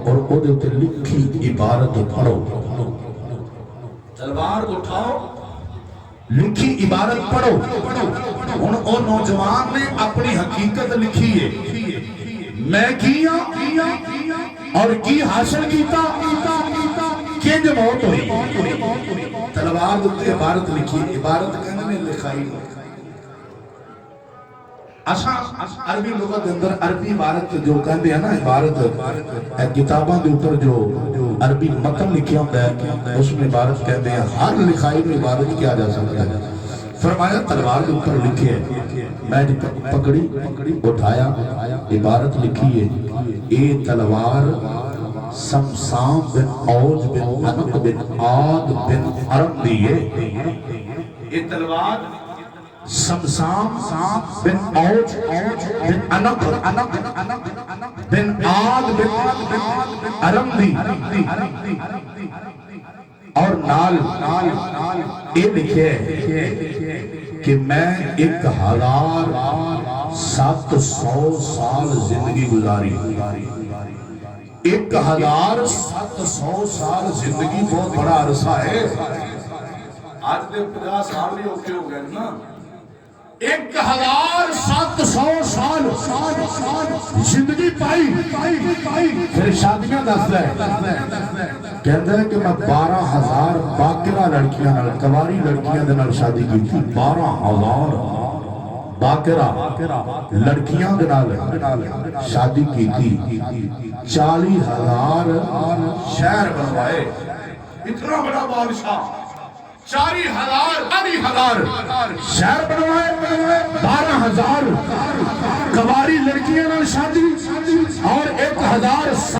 और ओदे ते लिखी इबारत पढ़ो। तलवार उठाओ, लिखी इबारत पढ़ो। हुण ओ नौजवान ने अपनी हकीकत लिखी है, मैं किया और की हासिल कीता, किंज मौत हुई। तलवार उत्ते इबारत लिखी, इबारत कहने में लिखाई। असा अरबी लुगत के अंदर अरबी इबारत जो कहते हैं ना, इबारत किताबों के ऊपर जो अरबी मतन लिखा होता है उसमें इबारत कहते हैं। हर लिखाई में इबारत किया जा सकता है। फरमाया तलवार के ऊपर लिखे है, मैं पकड़ी उठाया, इबारत लिखी है, ए तलवार समसाम बिन औज बिन अनक बिन आद बिन अरब दी है। ये तलवार समसाम बिन औज बिन अनक बिन आद बिन अरब दी। और नाल ये लिखे कि मैं 1700 साल जिंदगी गुजारी। 1700 साल जिंदगी बहुत बड़ा अरसा है। आज के 50 साल भी औखे हो गए ना। 1700 साल जिंदगी पाई। फिर शादियां दसदा है, कहता है कि मैं 12,000 बाकिरा लड़कियां नाल, कवारी लड़कियां दे नाल शादी की थी। 12,000 बाकिरा लड़कियां दे नाल शादी की थी। 40,000 शहर बनवाए। इतना बड़ा बादशाह, 40,000 शहर बनवाए, 12,000 कवारी लड़कियां नाल शादी और 1,000